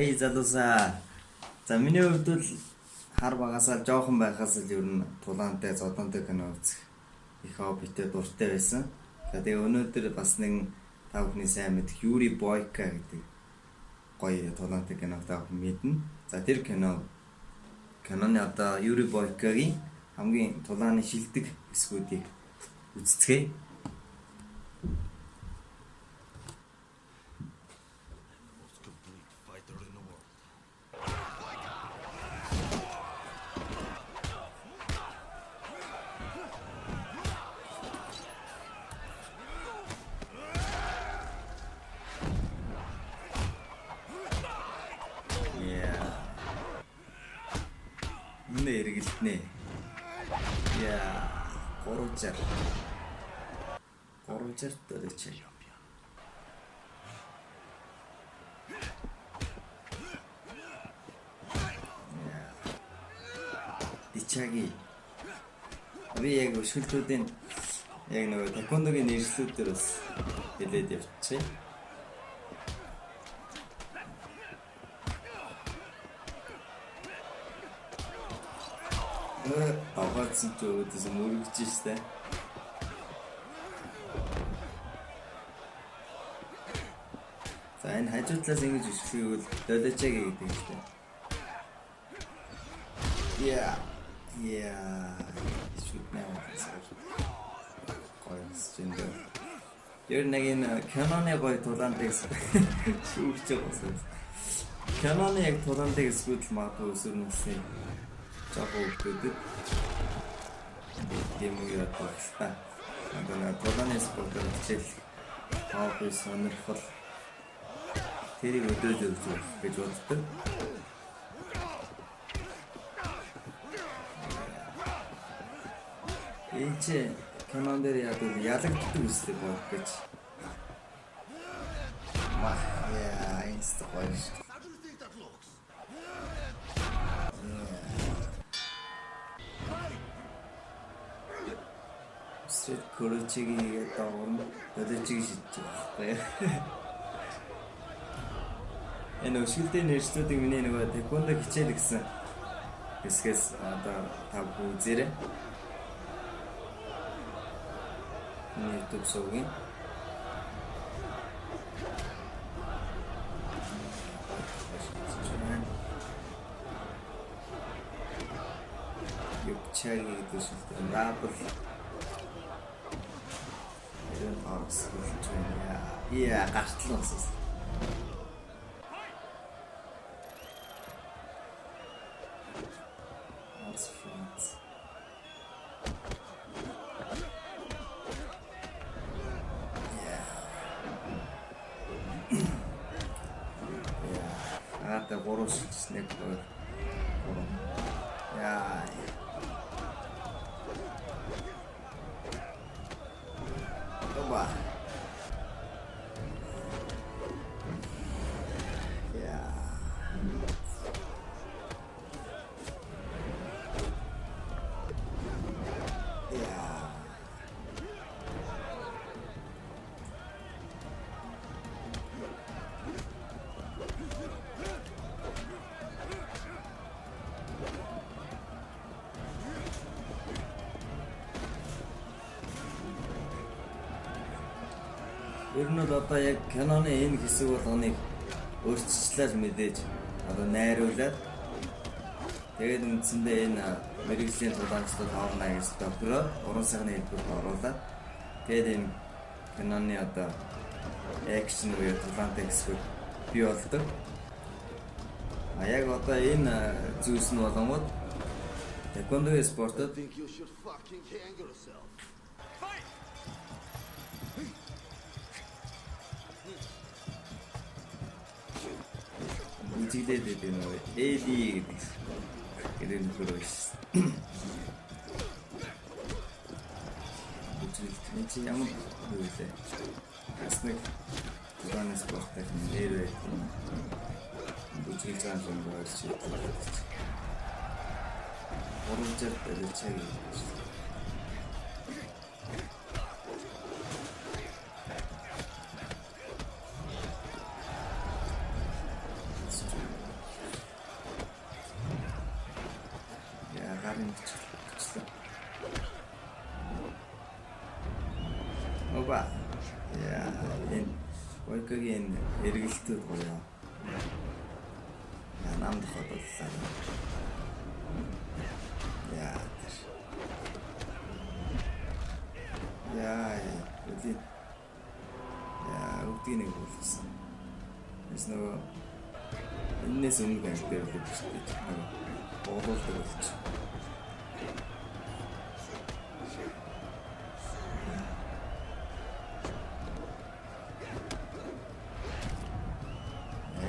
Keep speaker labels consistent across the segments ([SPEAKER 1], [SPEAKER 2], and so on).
[SPEAKER 1] Эй залуусаа. За миний хувьд бол хар багасаа жоохон байхаас л ер нь тулаантай зодонтой кино үзэх их хоббитэй дуртай байсан. За тэгээ өнөөдөр бас нэг та бүхний сайн мэдэх Юри Бойка гэдэг гоё тулаантай киног та бүхэн мэднэ. За тэр киноны одоо Юри Бойкагийн хамгийн тулааны шилдэг хэсгүүдийг үзцгээе. Үнэ эргэлтнэ. Яа, 360 дөрөж. Дичаги. Би яг өшгөлтүүдийн яг нөгөө таквондогийн нэрслүүдээр бас хэлээд явчихъя. Аваадсан ч өөдөөс мөрөгч штэ. За энэ хажуу талаас ингэж өсгөхийг долоочаг гэдэг штэ. Yeah. Shoot now. Гоёс зэндэ. Ер нь энэ киноны гоё тулаантай шүүгч байгаа. Киноны яг тулаантай хэсгүүд л магадгүй өсөрнөсөн. Жаахан өгдөд. Тийм үү яах вэ? Надад тулааны спортоор хичээл хобби сонирхол тэрийг өдөөж өгч гэж боддог. Энд кинон дээр ялагддаг үстэй болох гэж. Яа, инста гоё. Сэт корочигийн даавар дэдчиг шидэж байгаа. Энэ өшгөлтийн нэрслүүдийг миний нөгөө тэквондо хичээл гэсэн хэсгээс одоо та үзээрэй. YouTube сувгийн Юкчаги гэдэг шилдэг рапер энэ арс гэж яа гартлаа ус. Ата горос снег. Яа. Оба. Яа. Ер нь одоо яг киноны энэ хэсэг болгоныг өөрчилчлээ мэдээж одоо найруулад тэгээд үндсэндээ энэ мэрэгжлийн тулаанчлалд хоорно гэж доктор 3 сарын хэлбэрт оруулаад тэгээд энэ киноны одоо экшн буюу тулаантай хэсгүүд бий болдог. А яг одоо энэ зүйлс нь болгоомод тэквондогийн спортод үзүүлээд байдаг нөө AD гэдэг нөхөрөөс. Үзүүлэлт чи ямар үгүй. Асны тулааны спорттой нэр байдаг. Үзүүлэлт зам зургаас чи. Оруулж байгаа чиг. Хироокагийн эргэлтүүд гоё. Намд хотлоо. Яа. Үгүй. Үгдийг нэг болсон. Эс нөгөө энэс өмнө гэмээр л гэж байна. Боолуулдаг болж.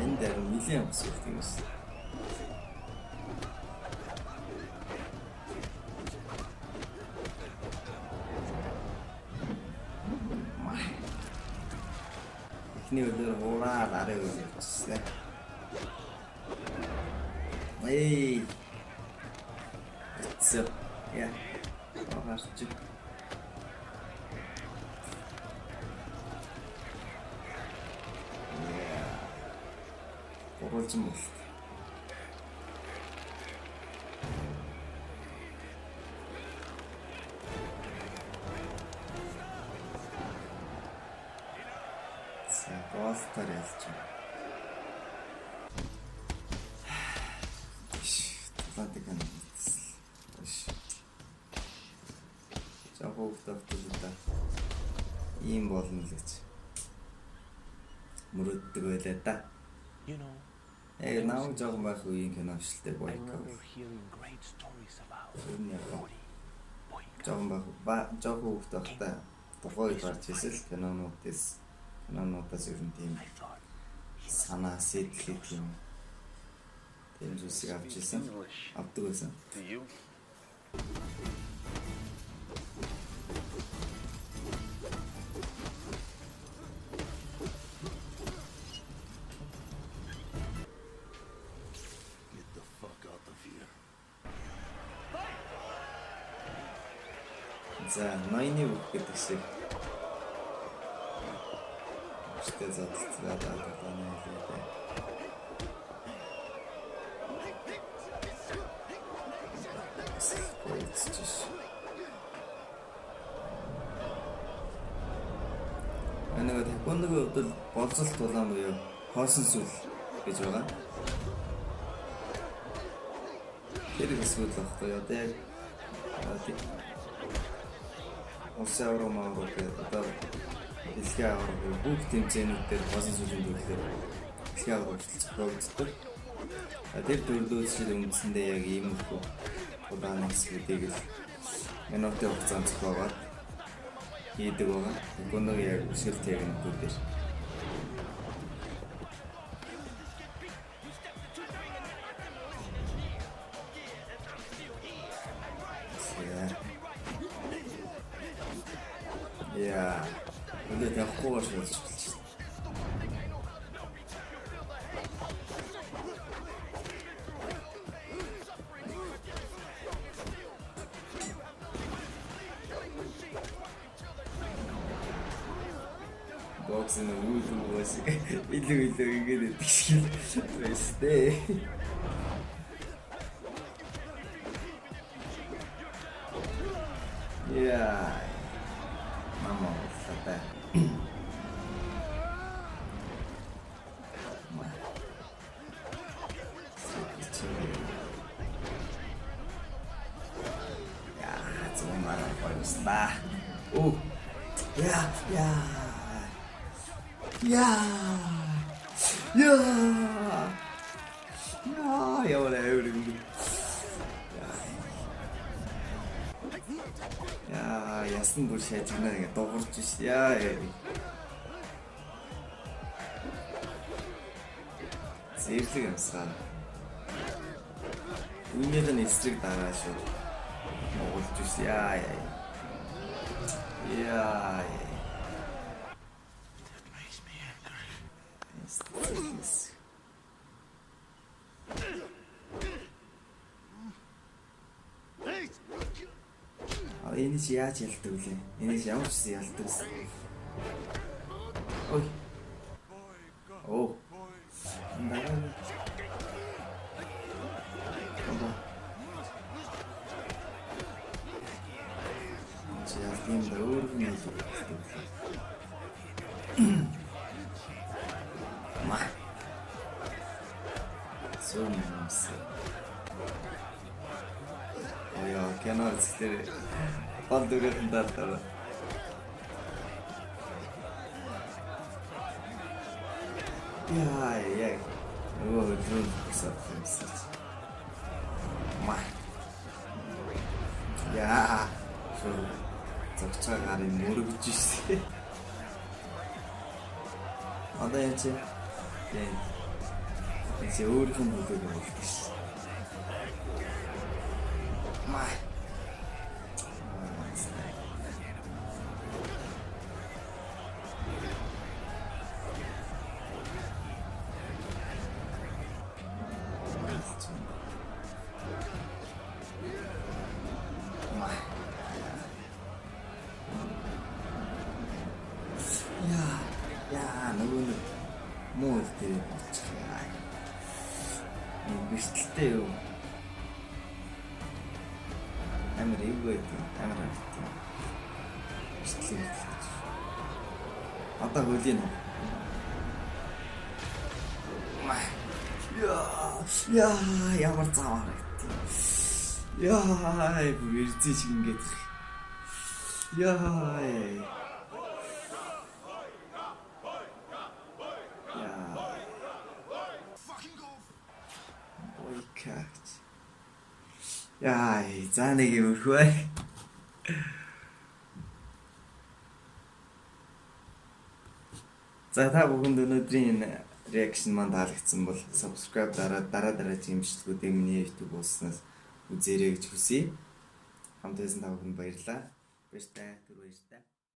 [SPEAKER 1] Энэ дээр нэлийн ус өгдөг юм шиг. Эхний өдөр хуураад арай үлдчихсэн. Эй. So, yeah. Гарч. Оруулж юм бол. Голтер ялч. Тулаадаг юм. Хөвгтөвтөлдөө ийм болно л гэж мөрөддөг байлаа да. Намайг жоохон байх үеийн кино шилдэг бойко. Жоохон хөвгт байхдаа тухайд гарч ирсэн кинонуудаас ер нь тийм санаа сэтгэл юм. Тийм зүйлсийг авч ирсэн. Авдаг байсан. За, ноёны бүх гэдэг шиг. Өчтөө задлцгаа даатаа нэлээд. Анаа тэквондогийн хувьд болцолт тулаан буюу хоосон сүл гэж байгаа. Тэр хэсгүүд л багтаа одоо яг улсын аврал гэдэг одоо дэлхийн аврал бүх тэмцээнүүд дээр хоосон сүлийн төлөөр дэлхийн аврал зохиогддог. Тэр төрлөөс үндсэндээ яг ийм их удааны хэсгүүдийг л минутын хугацаанд зохиогоод хийдэг байгаа. Тэквондогийн яг өсвөр техникүүд дээр. Яа. Өнөөдөр явахгүй байж болж байна. Боксын үүдээс илүү ингэж идэх шиг байстэй. Яа. Мама сата. Яа, цумаа байста. Оо. Яа. Яваа everything. Яа, ясан бүр шаажгнаа ингэ дуурч ш. Яа. Зэрлэг юмсаа. Үнээр нь эсрэг дараа шүү. Моголж ш. Яа. Энэ чи яаж ялдаг вэ? Энэ чи ямар ч зүйл ялдаг вэ? Ой. Оо. Чи ялдсан дөөр нь ялдаг. Зөв юмсан. Яа, кино үзлээ. Бол дүрэхэн датаа. Яа. Өө зөв юмсан. Маа. Яа. Зөвчөө гарын мөрөгж ирсэн. Одоо яа чи? Эцэг өөрийнхөө бүлээг болчихсон. Маа. Яа, нөгөө муу дээр болчихлаа. Бэртэлтэй юу? Амар эвгүй амар амт. Бэртэлтэй. Одоо хөлийн үү? Яа, ямар цаавар гэдэг. Яа, бүрзий шиг ингээд. Яа. Яа, за нэг юм хөө. За та бүхэнд өнөөдрийн энэ реакшн маань таалагдсан бол subscribe дараагийн имжлэгүүдийг миний YouTube болсноос үзээрэй гэж хүсье. Хамт байсан та бүхэнд баярлалаа. Баяртай, түр баяртай.